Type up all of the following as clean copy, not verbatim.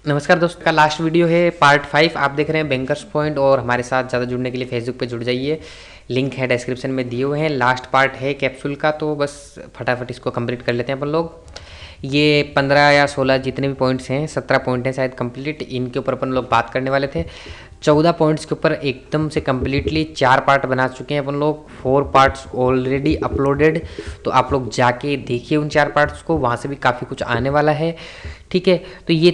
नमस्कार दोस्तों, का लास्ट वीडियो है पार्ट 5। आप देख रहे हैं बैंकर्स पॉइंट और हमारे साथ ज़्यादा जुड़ने के लिए फेसबुक पे जुड़ जाइए। लिंक है डिस्क्रिप्शन में दिए हुए हैं। लास्ट पार्ट है कैप्सूल का, तो बस फटाफट इसको कंप्लीट कर लेते हैं अपन लोग। ये 15 या 16 जितने भी पॉइंट्स हैं, 17 पॉइंट हैं शायद कंप्लीट, इनके ऊपर अपन लोग बात करने वाले थे। 14 पॉइंट्स के ऊपर एकदम से कम्प्लीटली 4 पार्ट बना चुके हैं अपन लोग। 4 पार्ट्स ऑलरेडी अपलोडेड, तो आप लोग जाके देखिए उन 4 पार्ट्स को, वहाँ से भी काफ़ी कुछ आने वाला है। ठीक है, तो ये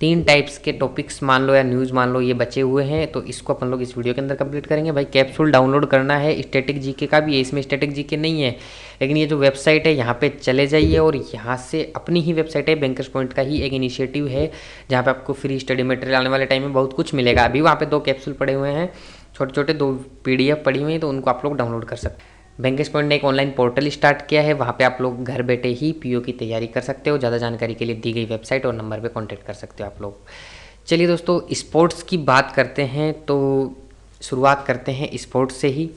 3 टाइप्स के टॉपिक्स मान लो या न्यूज़ मान लो, ये बचे हुए हैं, तो इसको अपन लोग इस वीडियो के अंदर कंप्लीट करेंगे। भाई कैप्सूल डाउनलोड करना है, स्टैटिक जीके का भी है, इसमें स्टैटिक जीके नहीं है, लेकिन ये जो वेबसाइट है यहाँ पे चले जाइए और यहाँ से अपनी ही वेबसाइट है, बैंकर्स पॉइंट का ही एक इनिशिएटिव है जहाँ पे आपको फ्री स्टडी मटेरियल आने वाले टाइम में बहुत कुछ मिलेगा। अभी वहाँ पे 2 कैप्सूल पड़े हुए हैं, छोटे छोटे 2 PDF पड़ी हुई हैं, तो उनको आप लोग डाउनलोड कर सकते हैं। बैंकर्स पॉइंट ने एक ऑनलाइन पोर्टल स्टार्ट किया है, वहाँ पे आप लोग घर बैठे ही PO की तैयारी कर सकते हो। ज़्यादा जानकारी के लिए दी गई वेबसाइट और नंबर पे कांटेक्ट कर सकते हो आप लोग। चलिए दोस्तों, स्पोर्ट्स की बात करते हैं, तो शुरुआत करते हैं स्पोर्ट्स से ही।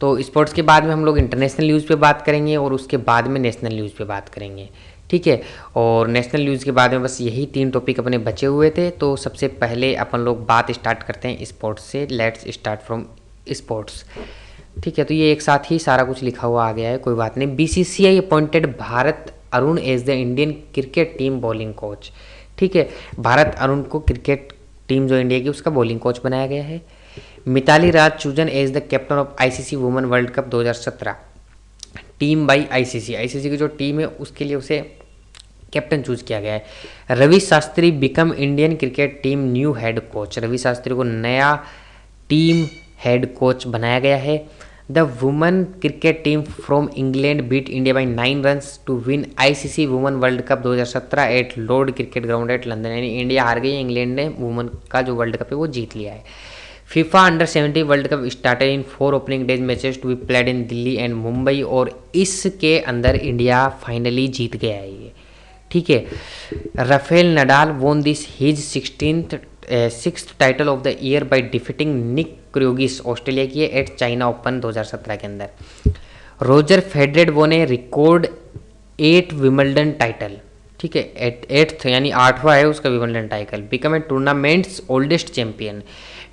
तो स्पोर्ट्स के बाद में हम लोग इंटरनेशनल न्यूज़ पे बात करेंगे और उसके बाद में नेशनल न्यूज़ पे बात करेंगे। ठीक है, और नेशनल न्यूज़ के बाद में बस यही 3 टॉपिक अपने बचे हुए थे। तो सबसे पहले अपन लोग बात स्टार्ट करते हैं स्पोर्ट्स से। Let's start from sports. ठीक है, तो ये एक साथ ही सारा कुछ लिखा हुआ आ गया है, कोई बात नहीं। BCCI appointed Bharat Arun as the Indian cricket team bowling coach. ठीक है, भारत अरुण को क्रिकेट टीम जो इंडिया की उसका बॉलिंग कोच बनाया गया है। Mithali Raj chosen as the captain of ICC women world cup 2017 team by ICC की जो टीम है उसके लिए उसे कैप्टन चूज किया गया है। Ravi Shastri become Indian cricket team new head coach. Ravi Shastri को नया टीम हेड कोच बनाया गया है। The women cricket team from England beat India by 9 runs to win ICC women world cup 2017 at Lord cricket ground at London. यानी India हार गई है, England ने वुमेन का जो वर्ल्ड कप है वो जीत लिया है। FIFA under world cup started in 4 opening days matches to be played in Delhi and Mumbai, और इसके अंदर इंडिया फाइनली जीत गया है ये। ठीक है, Rafael Nadal won this his 6th title of the year by defeating Nick Kyrgios, Australia की है, एट चाइना ओपन 2017 के अंदर। Roger Federer won record 8 Wimbledon title. ठीक है, 8th यानी 8वां है उसका Wimbledon title. Become a tournament's oldest champion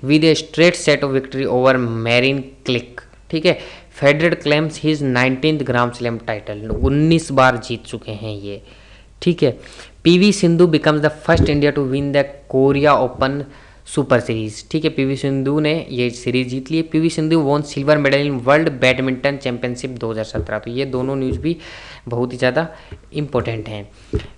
with a straight set of victory over Marin Cilic. ठीक है, Federer claims his 19th grand slam title. 19 बार जीत चुके हैं ये। ठीक है, PV Sindhu becomes the first India to win the Korea open super series. ठीक है, PV सिंधु ने ये सीरीज जीत ली है। PV Sindhu won silver medal in world badminton championship 2017। तो ये दोनों न्यूज़ भी बहुत ही ज़्यादा इंपॉर्टेंट हैं।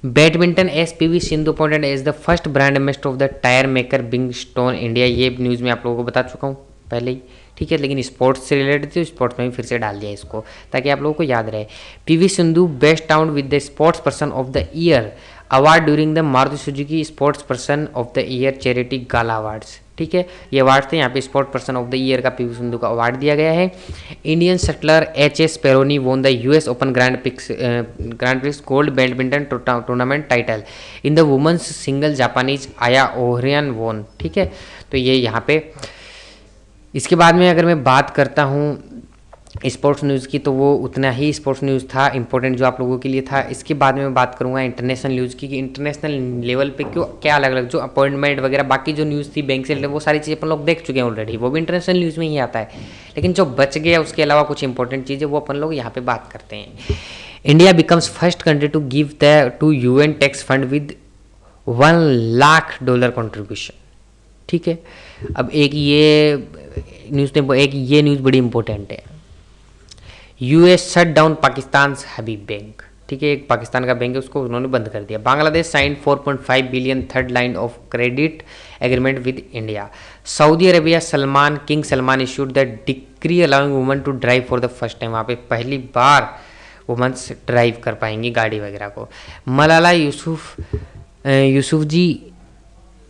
Badminton ace PV Sindhu appointed as the first brand ambassador of the tyre maker Bridgestone India. ये न्यूज़ मैं आप लोगों को बता चुका हूँ पहले ही। ठीक है, लेकिन स्पोर्ट्स से रिलेटेड थी, स्पोर्ट्स में भी फिर से डाल दिया इसको ताकि आप लोगों को याद रहे। PV Sindhu bestowed with the sports person of the year award during the Maruti Suzuki sports person of the year charity gala awards. ठीक है, ये अवार्ड थे, यहाँ पे sports person of the year का PV सिंधु को अवार्ड दिया गया है। Indian shuttler HS Prannoy won the US open grand prix gold badminton tournament title in the women's single Japanese Aya Ohori वोन। ठीक है, तो ये यहाँ पे। इसके बाद में अगर मैं बात करता हूँ स्पोर्ट्स न्यूज़ की, तो वो उतना ही स्पोर्ट्स न्यूज़ था इंपॉर्टेंट जो आप लोगों के लिए था। इसके बाद में मैं बात करूँगा इंटरनेशनल न्यूज़ की कि इंटरनेशनल लेवल पे क्यों क्या अलग अलग जो अपॉइंटमेंट वगैरह बाकी जो न्यूज़ थी बैंक से रिलेटेड, वो सारी चीज़ें अपन लोग देख चुके हैं ऑलरेडी, वो भी इंटरनेशनल न्यूज़ में ही आता है। लेकिन जो बच गया उसके अलावा कुछ इंपॉर्टेंट चीज़ें वो अपन लोग यहाँ पर बात करते हैं। India becomes first country to give the to UN tax fund with $1 lakh contribution. ठीक है, अब एक ये न्यूज़ बड़ी इंपॉर्टेंट है। US शट डाउन पाकिस्तान हबीब बैंक। ठीक है, एक पाकिस्तान का बैंक है उसको उन्होंने बंद कर दिया। Bangladesh sign 4.5 billion third line of credit agreement with India. Saudi Arabia King Salman issued the decree allowing women to drive for the first time. वहाँ पे पहली बार वुमेन्स ड्राइव कर पाएंगी गाड़ी वगैरह को। Malala Yousafzai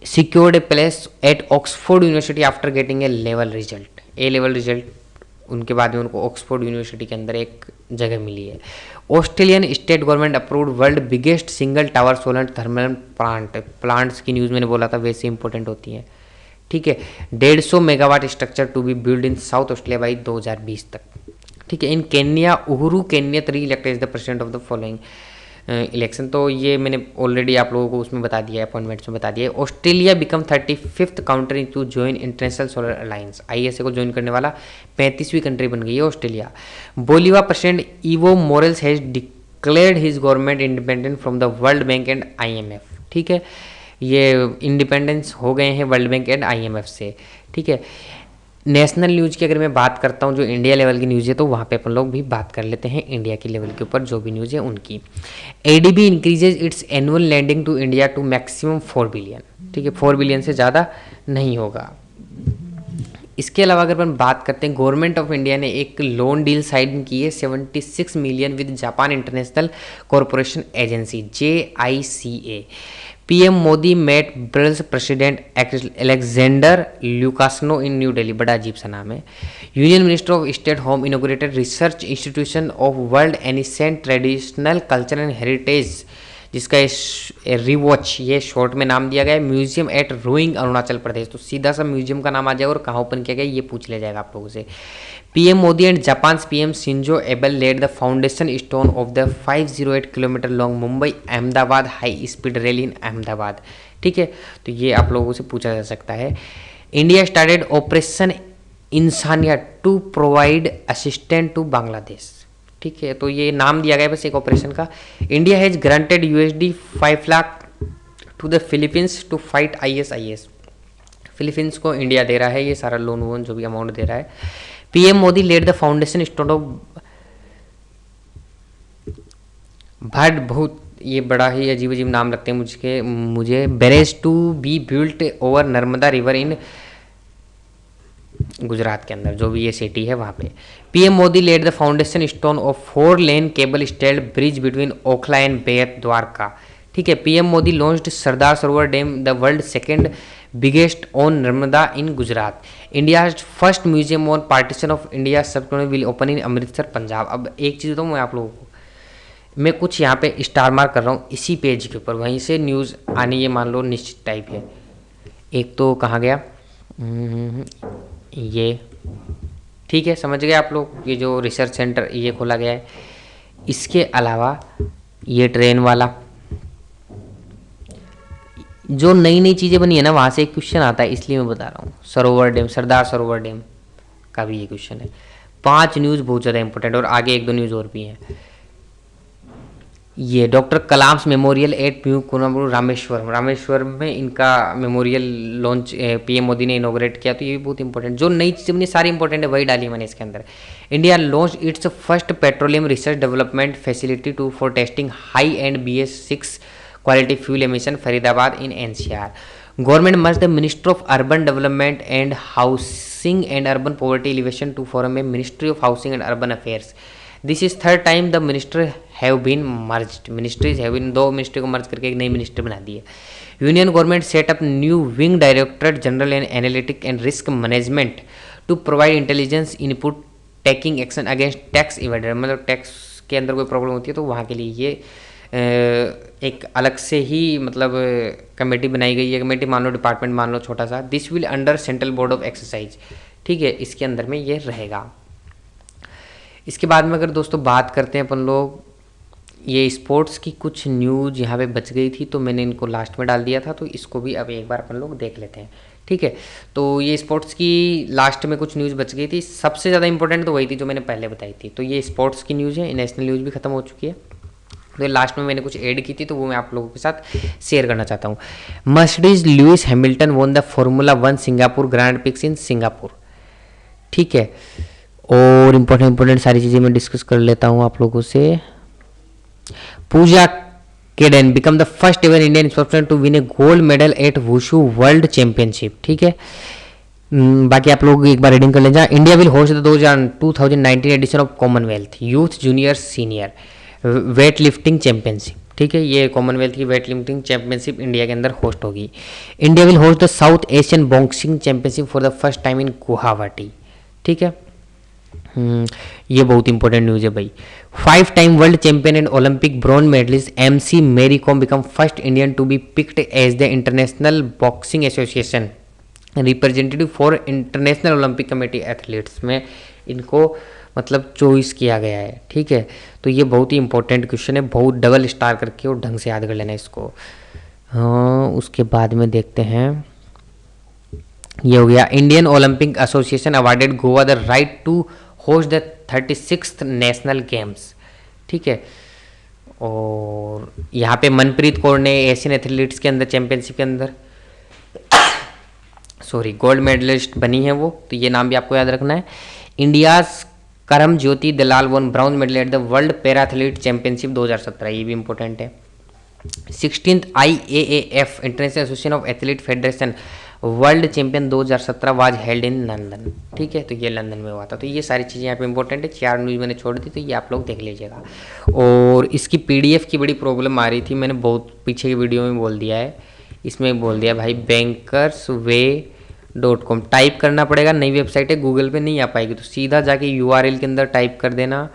secured a place at Oxford University after getting A level result. उनके बाद में उनको ऑक्सफोर्ड यूनिवर्सिटी के अंदर एक जगह मिली है। Australian state government approved world biggest single tower solar thermal plants की न्यूज़ मैंने बोला था वैसे इंपॉर्टेंट होती है। ठीक है, 150 megawatt structure to be build in South Australia by 2020 तक। ठीक है, in Kenya Uhuru Kenyatta reelected as the president of the following. Election. तो ये मैंने ऑलरेडी आप लोगों को उसमें बता दिया है, अपॉइंटमेंट्स में बता दिया है। Australia become 35th country to join international solar alliance, ISA को ज्वाइन करने वाला 35वीं कंट्री बन गई है Australia. Bolivia president Evo Morales has declared his government independent from the world bank and IMF। ठीक है, ये इंडिपेंडेंस हो गए हैं वर्ल्ड बैंक एंड IMF से। ठीक है, नेशनल न्यूज़ की अगर मैं बात करता हूँ, जो इंडिया लेवल की न्यूज़ है, तो वहाँ पे अपन लोग भी बात कर लेते हैं इंडिया की लेवल के ऊपर जो भी न्यूज़ है उनकी। ADB increases its annual lending to India to maximum 4 billion. ठीक है, 4 बिलियन से ज़्यादा नहीं होगा। इसके अलावा अगर अपन बात करते हैं, गवर्नमेंट ऑफ इंडिया ने एक लोन डील साइन की है 76 million with Japan international corporation agency JICA। PM Modi met Belarus president Alexander Lukashenko in New Delhi, बड़ा अजीब सा नाम है। Union minister of state home inaugurated research institution of world ancient traditional culture and heritage, जिसका रिवॉच ये शॉर्ट में नाम दिया गया है, म्यूजियम एट रोइंग अरुणाचल प्रदेश। तो सीधा सा म्यूजियम का नाम आ जाएगा और कहाँ ओपन किया गया ये पूछ लिया जाएगा आप लोगों से। PM Modi and Japan PM Shinzo Abe led the foundation stone of the 508 kilometre long Mumbai Ahmedabad high speed rail in Ahmedabad. ठीक है, तो ये आप लोगों से पूछा जा सकता है। India started operation Insaniyat to provide assistant to Bangladesh. ठीक है, तो ये नाम दिया गया बस एक ऑपरेशन का। India has granted USD 5 lakh to the Philippines to fight ISIS। Philippines को इंडिया दे रहा है ये सारा लोन वोन जो भी अमाउंट दे रहा है। PM Modi laid the foundation stone of भट, बहुत ये बड़ा ही अजीब अजीब नाम लगते हैं मुझे barrage to be built over Narmada river in Gujarat के अंदर, जो भी ये सिटी है वहाँ पे। PM Modi laid the foundation stone of 4 lane cable stayed bridge between Okhla and Bet Dwarka. ठीक है, PM Modi launched Sardar Sarovar dam, the world second biggest on Narmada in Gujarat. India first museum on partition of India सब will open in Amritsar Punjab. अब एक चीज़ तो मैं आप लोगों को, मैं कुछ यहाँ पे स्टार मार्क कर रहा हूँ इसी पेज के ऊपर, वहीं से न्यूज़ आनी ये मान लो निश्चित टाइप है। एक तो कहाँ गया ये, ठीक है समझ गए आप लोग, ये जो रिसर्च सेंटर ये खोला गया है। इसके अलावा ये ट्रेन वाला जो नई नई चीज़ें बनी है ना, वहाँ से एक क्वेश्चन आता है इसलिए मैं बता रहा हूँ। सरोवर डैम, सरदार सरोवर डैम का भी ये क्वेश्चन है। 5 न्यूज़ बहुत ज़्यादा इंपॉर्टेंट, और आगे 1-2 न्यूज़ और भी हैं। ये डॉक्टर कलाम्स मेमोरियल एट पीयू कुनामुर रामेश्वरम में इनका मेमोरियल लॉन्च PM मोदी ने इनोग्रेट किया। तो ये भी बहुत इंपॉर्टेंट, जो नई चीज़ें बनी सारी इंपॉर्टेंट है वही डाली मैंने इसके अंदर। India launch its first petroleum research development facility to for testing high end BS6 quality fuel emission Faridabad in NCR। Government must the minister of urban development and housing and urban poverty alleviation to form a ministry of housing and urban affairs. This is third time the minister have been merged, ministries have been, 2 ministry को merge करके एक नई ministry बना दी है। Union government set up new wing directorate general and analytic and risk management to provide intelligence input taking action against tax evader. मतलब tax के अंदर कोई प्रॉब्लम होती है तो वहाँ के लिए ये एक अलग से ही मतलब कमेटी बनाई गई है। कमेटी मान लो, डिपार्टमेंट मान लो छोटा सा। This will under central board of exercise. ठीक है, इसके अंदर में ये रहेगा। इसके बाद में अगर दोस्तों बात करते हैं अपन लोग, ये स्पोर्ट्स की कुछ न्यूज़ यहाँ पे बच गई थी तो मैंने इनको लास्ट में डाल दिया था, तो इसको भी अब एक बार अपन लोग देख लेते हैं। ठीक है, तो ये स्पोर्ट्स की लास्ट में कुछ न्यूज़ बच गई थी। सबसे ज़्यादा इंपॉर्टेंट तो वही थी जो मैंने पहले बताई थी। तो ये स्पोर्ट्स की न्यूज़ है, नेशनल न्यूज़ भी खत्म हो चुकी है। तो लास्ट में मैंने कुछ ऐड की थी तो वो मैं आप लोगों के साथ शेयर करना चाहता हूँ। Mercedes Lewis Hamilton won the formula 1 Singapore grand prix in Singapore. ठीक है, और इंपॉर्टेंट सारी चीज़ें मैं डिस्कस कर लेता हूँ आप लोगों से। Pooja Kadian become the first ever Indian sportsman to win a gold medal at wushu world championship. ठीक है, बाकी आप लोग एक बार रीडिंग कर लें। India will host the 2019 edition of Commonwealth youth junior senior weight lifting championship. ठीक है, ये कॉमनवेल्थ की वेट लिफ्टिंग चैंपियनशिप इंडिया के अंदर होस्ट होगी। India will host the South Asian boxing championship for the first time in Guwahati. ठीक है, ये बहुत इंपॉर्टेंट न्यूज़ है भाई। 5 time world champion and Olympic bronze medallist MC Mary Kom become first Indian to be picked as the International Boxing Association representative for International Olympic Committee athletes में इनको मतलब choice किया गया है। ठीक है, तो ये बहुत ही इंपॉर्टेंट क्वेश्चन है, बहुत डबल स्टार करके और ढंग से याद कर लेना इसको। हाँ, उसके बाद में देखते हैं, ये हो गया, Indian Olympic Association awarded Goa the right to host the 36th national games. ठीक है, और यहाँ पे मनप्रीत कौर ने एशियन एथलीट्स के अंदर चैंपियनशिप के अंदर गोल्ड मेडलिस्ट बनी है वो, तो ये नाम भी आपको याद रखना है। India's Karam Jyoti Dalal won brown medal at the world para athlete championship 2017, ये भी इंपॉर्टेंट है। 16th IAAF international association of athlete federation world champion 2017 was held in London. ठीक है, तो ये लंदन में हुआ था। तो ये सारी चीज़ें यहाँ पे इंपॉर्टेंट है, 4 न्यूज़ मैंने छोड़ दी, तो ये आप लोग देख लीजिएगा। और इसकी PDF की बड़ी प्रॉब्लम आ रही थी, मैंने बहुत पीछे की वीडियो में बोल दिया है, इसमें बोल दिया भाई bankersway.com टाइप करना पड़ेगा, नई वेबसाइट है, गूगल पे नहीं आ पाएगी, तो सीधा जाके URL के अंदर टाइप कर देना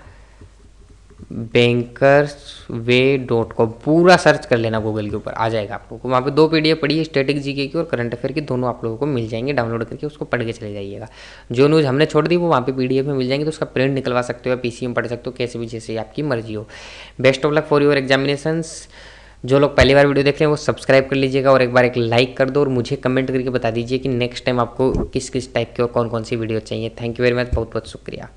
bankersway.com, पूरा सर्च कर लेना गूगल के ऊपर, आ जाएगा आप लोगों को। वहाँ पे 2 PDF पड़ी है, स्टैटिक GK की और करंट अफेयर की, दोनों आप लोगों को मिल जाएंगे, डाउनलोड करके उसको पढ़ के चले जाइएगा। जो न्यूज़ हमने छोड़ दी वो वहाँ पे PDF में मिल जाएंगे, तो उसका प्रिंट निकलवा सकते हो या PC में पढ़ सकते हो, कैसे भी जैसे आपकी मर्जी हो। Best of luck for your examinations. जो लोग पहली बार वीडियो देख रहे हैं वो सब्सक्राइब कर लीजिएगा और एक बार एक लाइक कर दो, और मुझे कमेंट करके बता दीजिए कि नेक्स्ट टाइम आपको किस किस टाइप की और कौन कौन सी वीडियो चाहिए। थैंक यू वेरी मच, बहुत बहुत शुक्रिया।